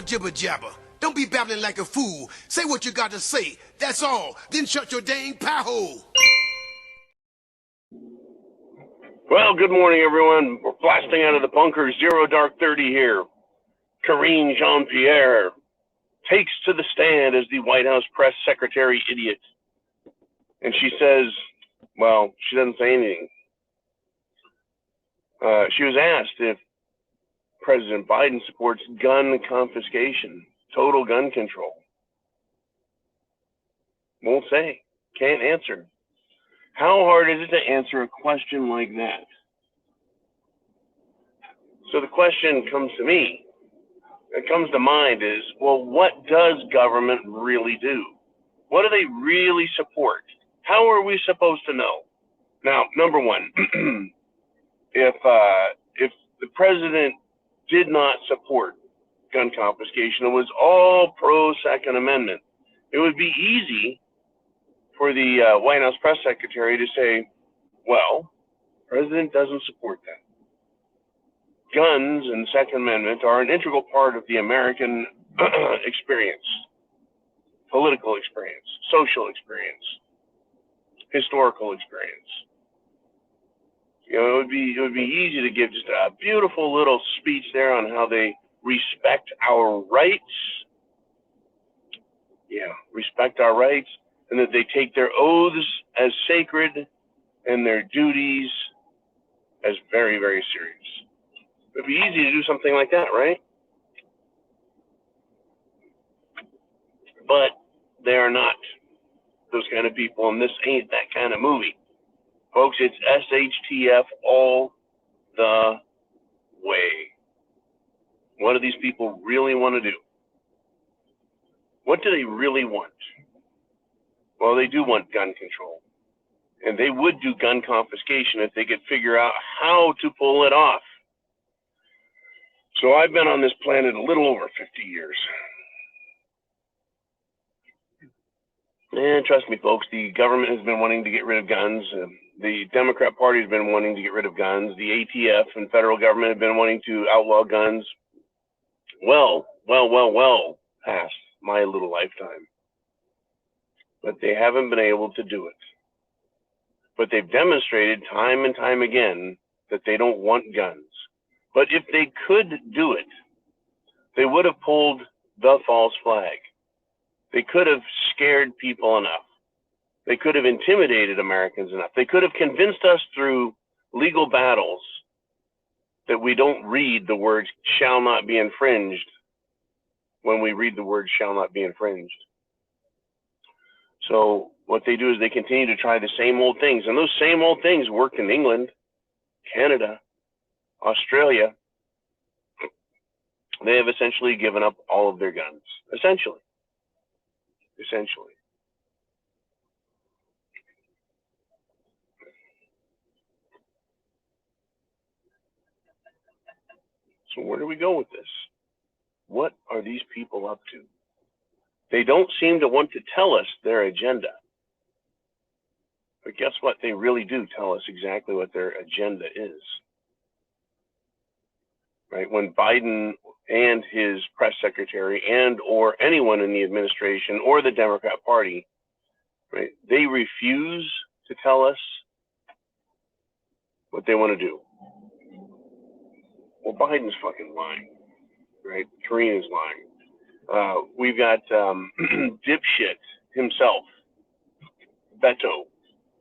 the jibber jabber. Don't be babbling like a fool. Say what you got to say. That's all. Then shut your dang pie hole. Well, good morning, everyone. We're blasting out of the bunker. Zero Dark 30 here. Karine Jean-Pierre takes to the stand as the White House press secretary idiot. And she says, well, she doesn't say anything. She was asked if President Biden supports gun confiscation, total gun control. Won't say, can't answer. How hard is it to answer a question like that? So the question comes to me, it comes to mind is, well, what does government really do? What do they really support? How are we supposed to know? Now, number one, if the president did not support gun confiscation, it was all pro-Second Amendment, it would be easy for the White House press secretary to say, well, the president doesn't support that. Guns and Second Amendment are an integral part of the American experience, political experience, social experience, historical experience. You know, it would be easy to give just a beautiful little speech there on how they respect our rights. Yeah, respect our rights, and that they take their oaths as sacred and their duties as very, very serious. It would be easy to do something like that, right? But they are not those kind of people, and this ain't that kind of movie. Folks, it's SHTF all the way. What do these people really want to do? What do they really want? Well, they do want gun control. And they would do gun confiscation if they could figure out how to pull it off. So I've been on this planet a little over 50 years. And trust me, folks, the government has been wanting to get rid of guns. The Democrat Party has been wanting to get rid of guns. The ATF and federal government have been wanting to outlaw guns well past my little lifetime. But they haven't been able to do it. But they've demonstrated time and time again that they don't want guns. But if they could do it, they would have pulled the false flag. They could have scared people enough. They could have intimidated Americans enough. They could have convinced us through legal battles that we don't read the words shall not be infringed when we read the word shall not be infringed. So what they do is they continue to try the same old things. And those same old things worked in England, Canada, Australia. They have essentially given up all of their guns. Essentially. So where do we go with this? What are these people up to? They don't seem to want to tell us their agenda. But guess what? They really do tell us exactly what their agenda is. Right? When Biden and his press secretary and or anyone in the administration or the Democrat Party, right, they refuse to tell us what they want to do. Well, Biden's fucking lying, right? Karine is lying. We've got dipshit himself, Beto,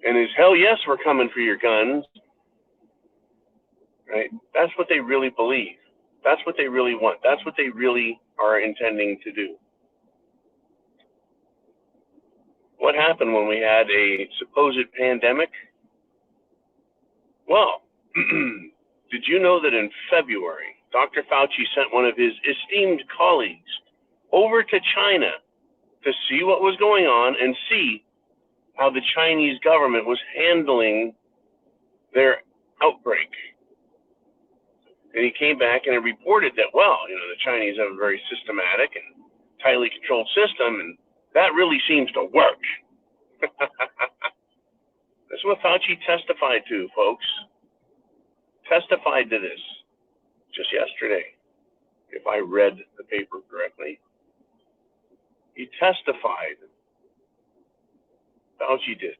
and his hell yes, we're coming for your guns, right? That's what they really believe. That's what they really want. That's what they really are intending to do. What happened when we had a supposed pandemic? Well, did you know that in February, Dr. Fauci sent one of his esteemed colleagues over to China to see what was going on and see how the Chinese government was handling their outbreak? And he came back and reported that, well, you know, the Chinese have a very systematic and tightly controlled system, and that really seems to work. That's what Fauci testified to, folks. Testified to this just yesterday. if I read the paper correctly. He testified, Fauci did,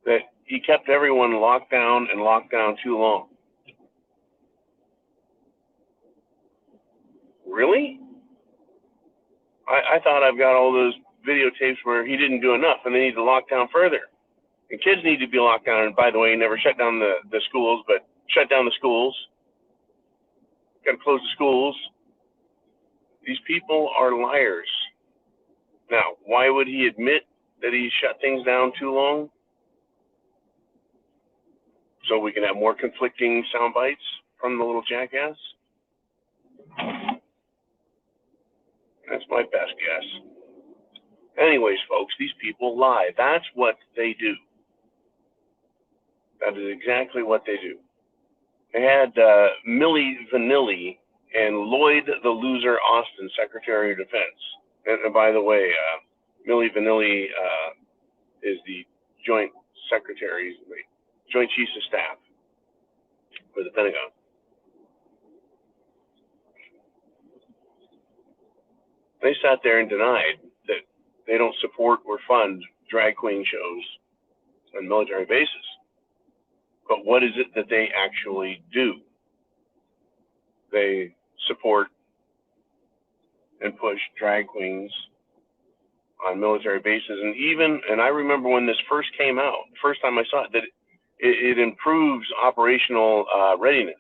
that he kept everyone locked down and locked down too long. Really? I thought I've got all those videotapes where he didn't do enough and they need to lock down further. And kids need to be locked down. And by the way, he never shut down the schools, but shut down the schools. Got to close the schools. These people are liars. Now, why would he admit that he shut things down too long? So we can have more conflicting sound bites from the little jackass? That's my best guess. Anyways, folks, these people lie. That's what they do. That is exactly what they do. They had Milli Vanilli and Lloyd the Loser Austin, Secretary of Defense. And by the way, Milli Vanilli is the Joint Secretary, Joint Chiefs of Staff for the Pentagon. They sat there and denied that they don't support or fund drag queen shows on military bases. But what is it that they actually do? They support and push drag queens on military bases. And I remember when this first came out, the first time I saw it, that it improves operational readiness.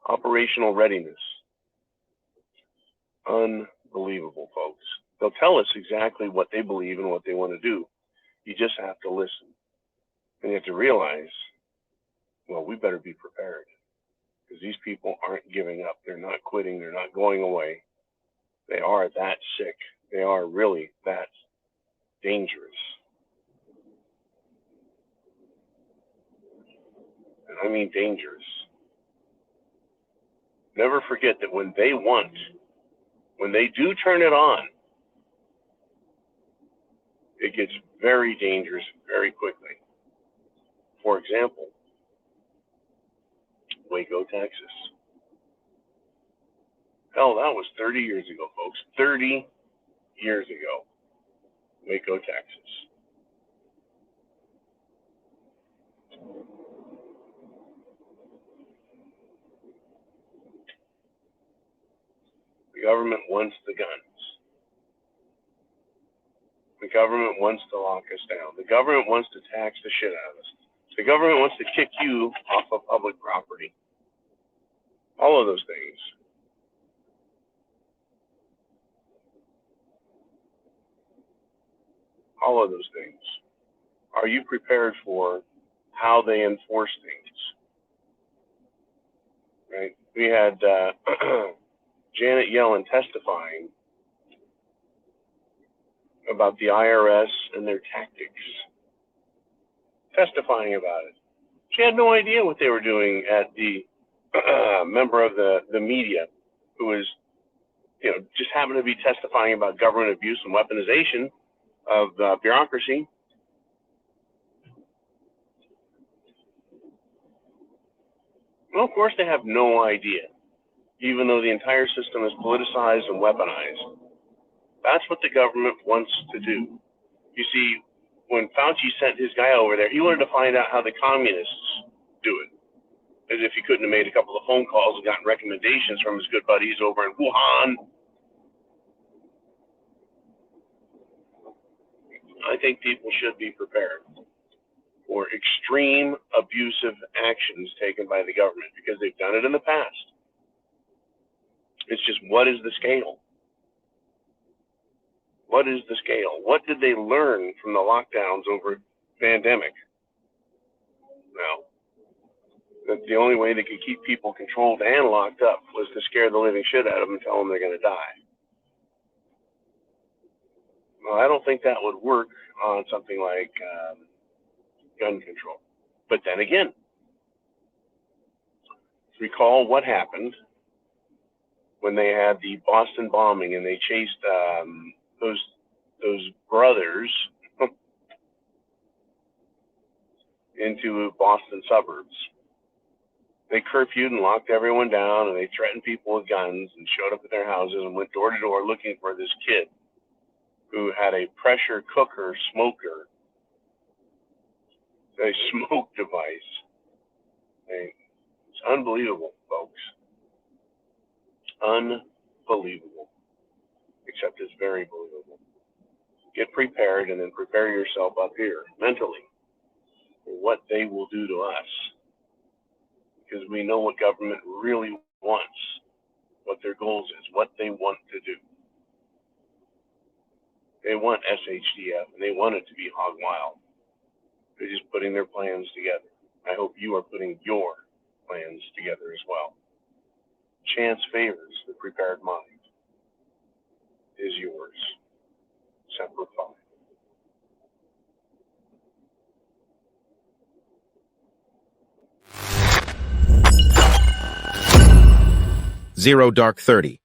Operational readiness. Unbelievable, folks. They'll tell us exactly what they believe and what they want to do. You just have to listen. And you have to realize, well, we better be prepared. Because these people aren't giving up. They're not quitting. They're not going away. They are that sick. They are really that dangerous. And I mean dangerous. Never forget that when they want, when they do turn it on, it gets very dangerous very quickly. For example, Waco, Texas. Hell, that was 30 years ago, folks. 30 years ago. Waco, Texas. The government wants the guns. The government wants to lock us down. The government wants to tax the shit out of us. The government wants to kick you off of public property. All of those things. All of those things. Are you prepared for how they enforce things? Right? We had Janet Yellen testifying about the IRS and their tactics. Testifying about it. She had no idea what they were doing at the member of the media who was, just happened to be testifying about government abuse and weaponization of bureaucracy. Well, of course they have no idea, even though the entire system is politicized and weaponized. That's what the government wants to do. You see, when Fauci sent his guy over there, he wanted to find out how the communists do it. As if he couldn't have made a couple of phone calls and gotten recommendations from his good buddies over in Wuhan. I think people should be prepared for extreme abusive actions taken by the government because they've done it in the past. It's just, what is the scale? What is the scale? What did they learn from the lockdowns over pandemic? Well, that the only way they could keep people controlled and locked up was to scare the living shit out of them and tell them they're going to die. Well, I don't think that would work on something like gun control. But then again, recall what happened when they had the Boston bombing and they chased those brothers into Boston suburbs. They curfewed and locked everyone down, and they threatened people with guns and showed up at their houses and went door to door looking for this kid who had a pressure cooker smoker, a smoke device. It's unbelievable, folks. Unbelievable. Except it's very believable. Get prepared and then prepare yourself up here mentally for what they will do to us. Because we know what government really wants, what their goals is, what they want to do. They want SHDF, and they want it to be hog wild. They're just putting their plans together. I hope you are putting your plans together as well. Chance favors the prepared mind. Is yours. Semper Fi. Zero Dark 30.